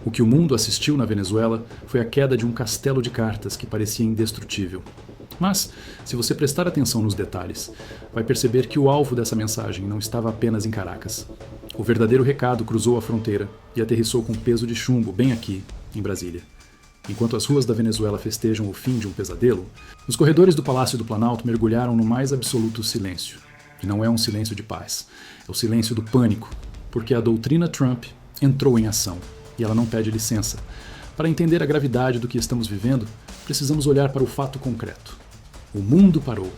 O que o mundo assistiu na Venezuela foi a queda de um castelo de cartas que parecia indestrutível. Mas, se você prestar atenção nos detalhes, vai perceber que o alvo dessa mensagem não estava apenas em Caracas. O verdadeiro recado cruzou a fronteira e aterrissou com peso de chumbo bem aqui, em Brasília. Enquanto as ruas da Venezuela festejam o fim de um pesadelo, os corredores do Palácio do Planalto mergulharam no mais absoluto silêncio. E não é um silêncio de paz, é o silêncio do pânico, porque a doutrina Trump entrou em ação, e ela não pede licença. Para entender a gravidade do que estamos vivendo, precisamos olhar para o fato concreto. O mundo parou.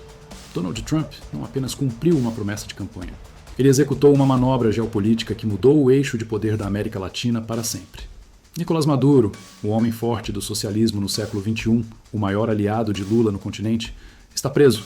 Donald Trump não apenas cumpriu uma promessa de campanha, ele executou uma manobra geopolítica que mudou o eixo de poder da América Latina para sempre. Nicolás Maduro, o homem forte do socialismo no século XXI, o maior aliado de Lula no continente, está preso.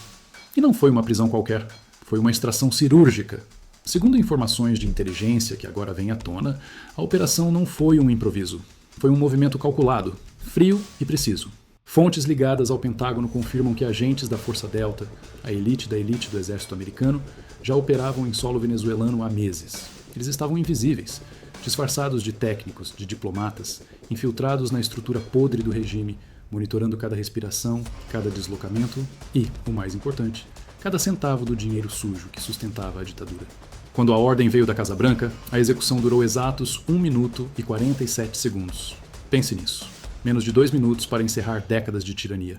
E não foi uma prisão qualquer, foi uma extração cirúrgica. Segundo informações de inteligência que agora vêm à tona, a operação não foi um improviso. Foi um movimento calculado, frio e preciso. Fontes ligadas ao Pentágono confirmam que agentes da Força Delta, a elite da elite do exército americano, já operavam em solo venezuelano há meses. Eles estavam invisíveis, disfarçados de técnicos, de diplomatas, infiltrados na estrutura podre do regime, monitorando cada respiração, cada deslocamento e, o mais importante, cada centavo do dinheiro sujo que sustentava a ditadura. Quando a ordem veio da Casa Branca, a execução durou exatos 1 minuto e 47 segundos. Pense nisso. Menos de 2 minutos para encerrar décadas de tirania.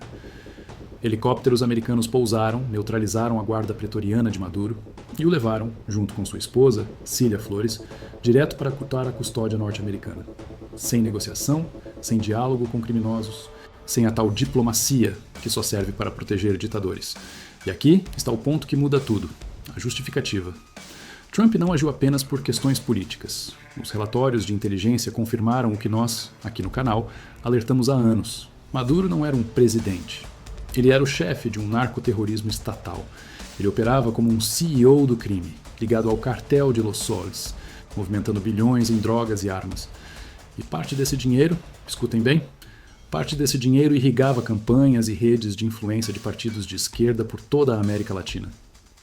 Helicópteros americanos pousaram, neutralizaram a guarda pretoriana de Maduro e o levaram, junto com sua esposa, Cília Flores, direto para ocultar a custódia norte-americana. Sem negociação, sem diálogo com criminosos, sem a tal diplomacia que só serve para proteger ditadores. E aqui está o ponto que muda tudo, a justificativa. Trump não agiu apenas por questões políticas. Os relatórios de inteligência confirmaram o que nós, aqui no canal, alertamos há anos. Maduro não era um presidente. Ele era o chefe de um narcoterrorismo estatal. Ele operava como um CEO do crime, ligado ao cartel de Los Soles, movimentando bilhões em drogas e armas. E parte desse dinheiro, escutem bem, parte desse dinheiro irrigava campanhas e redes de influência de partidos de esquerda por toda a América Latina.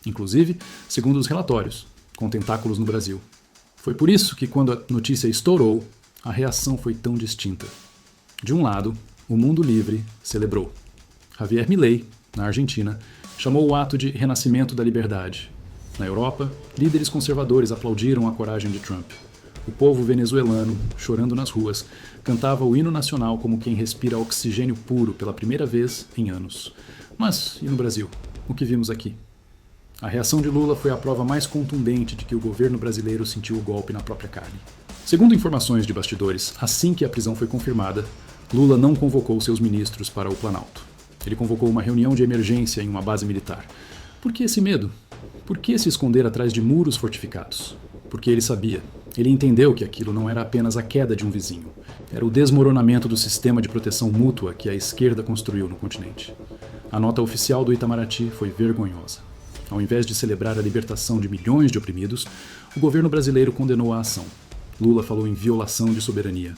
Inclusive, segundo os relatórios, com tentáculos no Brasil. Foi por isso que, quando a notícia estourou, a reação foi tão distinta. De um lado, o mundo livre celebrou. Javier Milei, na Argentina, chamou o ato de renascimento da liberdade. Na Europa, líderes conservadores aplaudiram a coragem de Trump. O povo venezuelano, chorando nas ruas, cantava o hino nacional como quem respira oxigênio puro pela primeira vez em anos. Mas, e no Brasil? O que vimos aqui? A reação de Lula foi a prova mais contundente de que o governo brasileiro sentiu o golpe na própria carne. Segundo informações de bastidores, assim que a prisão foi confirmada, Lula não convocou seus ministros para o Planalto. Ele convocou uma reunião de emergência em uma base militar. Por que esse medo? Por que se esconder atrás de muros fortificados? Porque ele sabia. Ele entendeu que aquilo não era apenas a queda de um vizinho. Era o desmoronamento do sistema de proteção mútua que a esquerda construiu no continente. A nota oficial do Itamaraty foi vergonhosa. Ao invés de celebrar a libertação de milhões de oprimidos, o governo brasileiro condenou a ação. Lula falou em violação de soberania.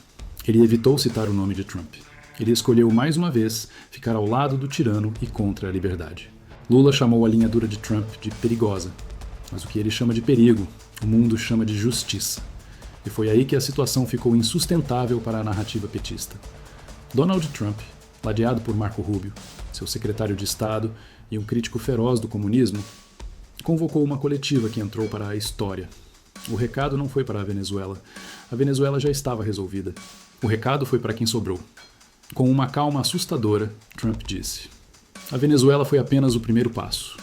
Ele evitou citar o nome de Trump. Ele escolheu mais uma vez ficar ao lado do tirano e contra a liberdade. Lula chamou a linha dura de Trump de perigosa. Mas o que ele chama de perigo, o mundo chama de justiça. E foi aí que a situação ficou insustentável para a narrativa petista. Donald Trump, ladeado por Marco Rubio, seu secretário de Estado e um crítico feroz do comunismo, convocou uma coletiva que entrou para a história. O recado não foi para a Venezuela. A Venezuela já estava resolvida. O recado foi para quem sobrou. Com uma calma assustadora, Trump disse: "A Venezuela foi apenas o primeiro passo."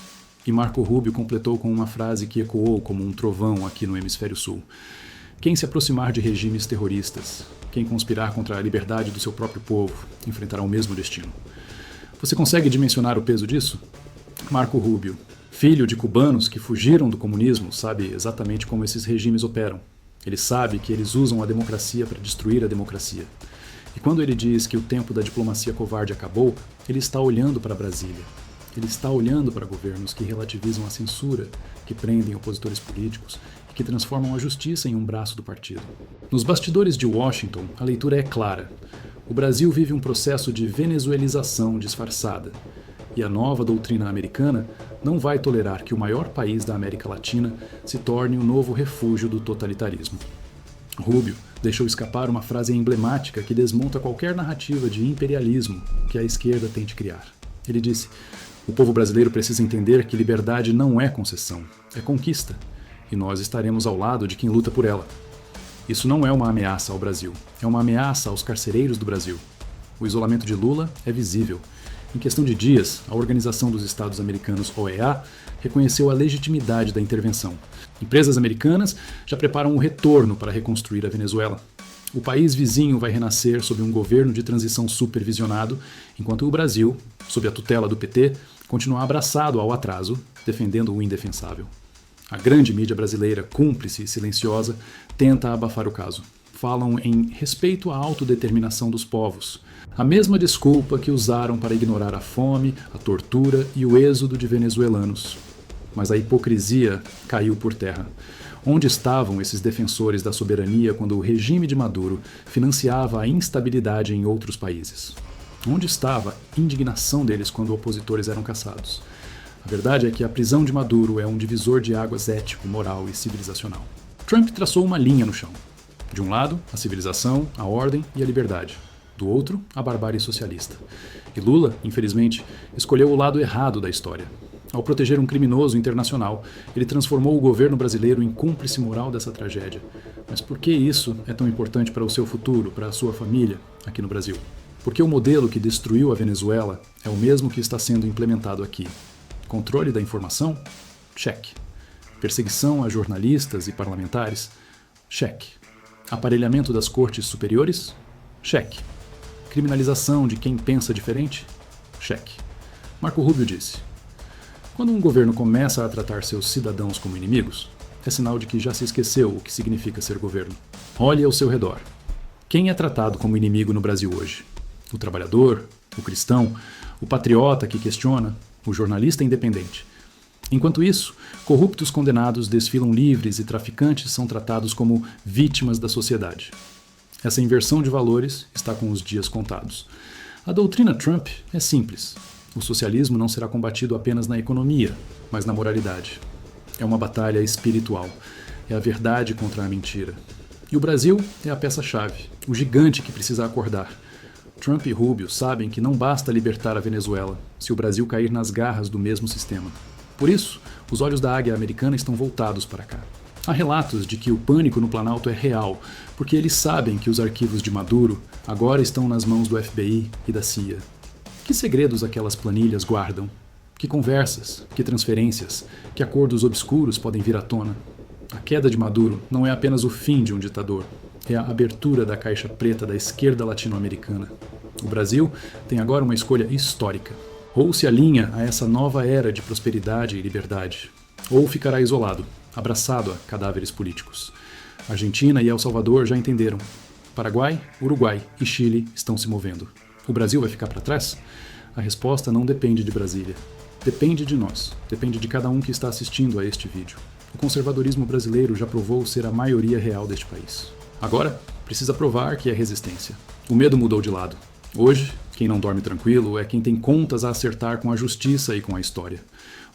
E Marco Rubio completou com uma frase que ecoou como um trovão aqui no Hemisfério Sul: "Quem se aproximar de regimes terroristas, quem conspirar contra a liberdade do seu próprio povo, enfrentará o mesmo destino." Você consegue dimensionar o peso disso? Marco Rubio, filho de cubanos que fugiram do comunismo, sabe exatamente como esses regimes operam. Ele sabe que eles usam a democracia para destruir a democracia. E quando ele diz que o tempo da diplomacia covarde acabou, ele está olhando para Brasília. Ele está olhando para governos que relativizam a censura, que prendem opositores políticos e que transformam a justiça em um braço do partido. Nos bastidores de Washington, a leitura é clara. O Brasil vive um processo de venezuelização disfarçada. E a nova doutrina americana não vai tolerar que o maior país da América Latina se torne o novo refúgio do totalitarismo. Rubio deixou escapar uma frase emblemática que desmonta qualquer narrativa de imperialismo que a esquerda tente criar. Ele disse: "O povo brasileiro precisa entender que liberdade não é concessão, é conquista, e nós estaremos ao lado de quem luta por ela." Isso não é uma ameaça ao Brasil, é uma ameaça aos carcereiros do Brasil. O isolamento de Lula é visível. Em questão de dias, a Organização dos Estados Americanos, OEA, reconheceu a legitimidade da intervenção. Empresas americanas já preparam o retorno para reconstruir a Venezuela. O país vizinho vai renascer sob um governo de transição supervisionado, enquanto o Brasil, sob a tutela do PT, continua abraçado ao atraso, defendendo o indefensável. A grande mídia brasileira, cúmplice e silenciosa, tenta abafar o caso. Falam em respeito à autodeterminação dos povos, a mesma desculpa que usaram para ignorar a fome, a tortura e o êxodo de venezuelanos. Mas a hipocrisia caiu por terra. Onde estavam esses defensores da soberania quando o regime de Maduro financiava a instabilidade em outros países? Onde estava a indignação deles quando opositores eram caçados? A verdade é que a prisão de Maduro é um divisor de águas ético, moral e civilizacional. Trump traçou uma linha no chão. De um lado, a civilização, a ordem e a liberdade. Do outro, a barbárie socialista. E Lula, infelizmente, escolheu o lado errado da história. Ao proteger um criminoso internacional, ele transformou o governo brasileiro em cúmplice moral dessa tragédia. Mas por que isso é tão importante para o seu futuro, para a sua família, aqui no Brasil? Porque o modelo que destruiu a Venezuela é o mesmo que está sendo implementado aqui. Controle da informação? Cheque. Perseguição a jornalistas e parlamentares? Cheque. Aparelhamento das cortes superiores? Cheque. Criminalização de quem pensa diferente? Cheque. Marco Rubio disse: "Quando um governo começa a tratar seus cidadãos como inimigos, é sinal de que já se esqueceu o que significa ser governo. Olhe ao seu redor. Quem é tratado como inimigo no Brasil hoje? O trabalhador? O cristão? O patriota que questiona? O jornalista independente? Enquanto isso, corruptos condenados desfilam livres e traficantes são tratados como vítimas da sociedade. Essa inversão de valores está com os dias contados. A doutrina Trump é simples. O socialismo não será combatido apenas na economia, mas na moralidade. É uma batalha espiritual. É a verdade contra a mentira. E o Brasil é a peça-chave, o gigante que precisa acordar. Trump e Rubio sabem que não basta libertar a Venezuela se o Brasil cair nas garras do mesmo sistema. Por isso, os olhos da águia americana estão voltados para cá. Há relatos de que o pânico no Planalto é real, porque eles sabem que os arquivos de Maduro agora estão nas mãos do FBI e da CIA. Que segredos aquelas planilhas guardam? Que conversas, que transferências, que acordos obscuros podem vir à tona? A queda de Maduro não é apenas o fim de um ditador, é a abertura da caixa preta da esquerda latino-americana. O Brasil tem agora uma escolha histórica. Ou se alinha a essa nova era de prosperidade e liberdade, ou ficará isolado, abraçado a cadáveres políticos. Argentina e El Salvador já entenderam. Paraguai, Uruguai e Chile estão se movendo. O Brasil vai ficar para trás? A resposta não depende de Brasília. Depende de nós. Depende de cada um que está assistindo a este vídeo. O conservadorismo brasileiro já provou ser a maioria real deste país. Agora, precisa provar que é resistência. O medo mudou de lado. Hoje, quem não dorme tranquilo é quem tem contas a acertar com a justiça e com a história.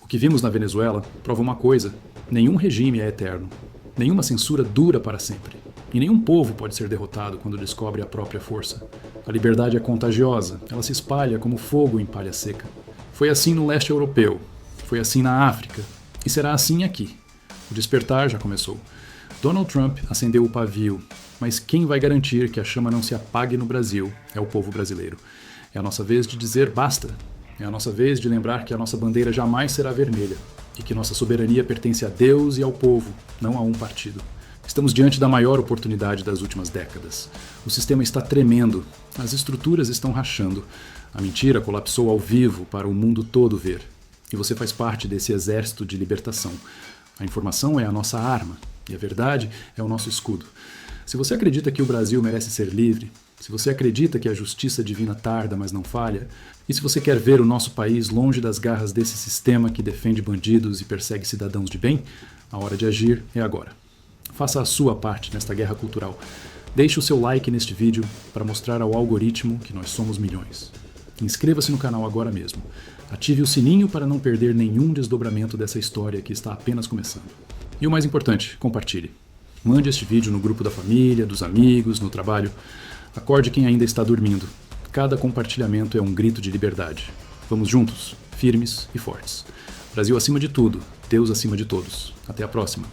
O que vimos na Venezuela prova uma coisa: nenhum regime é eterno. Nenhuma censura dura para sempre. E nenhum povo pode ser derrotado quando descobre a própria força. A liberdade é contagiosa, ela se espalha como fogo em palha seca. Foi assim no leste europeu, foi assim na África, e será assim aqui. O despertar já começou. Donald Trump acendeu o pavio, mas quem vai garantir que a chama não se apague no Brasil é o povo brasileiro. É a nossa vez de dizer basta. É a nossa vez de lembrar que a nossa bandeira jamais será vermelha e que nossa soberania pertence a Deus e ao povo, não a um partido. Estamos diante da maior oportunidade das últimas décadas. O sistema está tremendo, as estruturas estão rachando, a mentira colapsou ao vivo para o mundo todo ver. E você faz parte desse exército de libertação. A informação é a nossa arma e a verdade é o nosso escudo. Se você acredita que o Brasil merece ser livre, se você acredita que a justiça divina tarda, mas não falha, e se você quer ver o nosso país longe das garras desse sistema que defende bandidos e persegue cidadãos de bem, a hora de agir é agora. Faça a sua parte nesta guerra cultural. Deixe o seu like neste vídeo para mostrar ao algoritmo que nós somos milhões. Inscreva-se no canal agora mesmo. Ative o sininho para não perder nenhum desdobramento dessa história que está apenas começando. E o mais importante, compartilhe. Mande este vídeo no grupo da família, dos amigos, no trabalho. Acorde quem ainda está dormindo. Cada compartilhamento é um grito de liberdade. Vamos juntos, firmes e fortes. Brasil acima de tudo, Deus acima de todos. Até a próxima.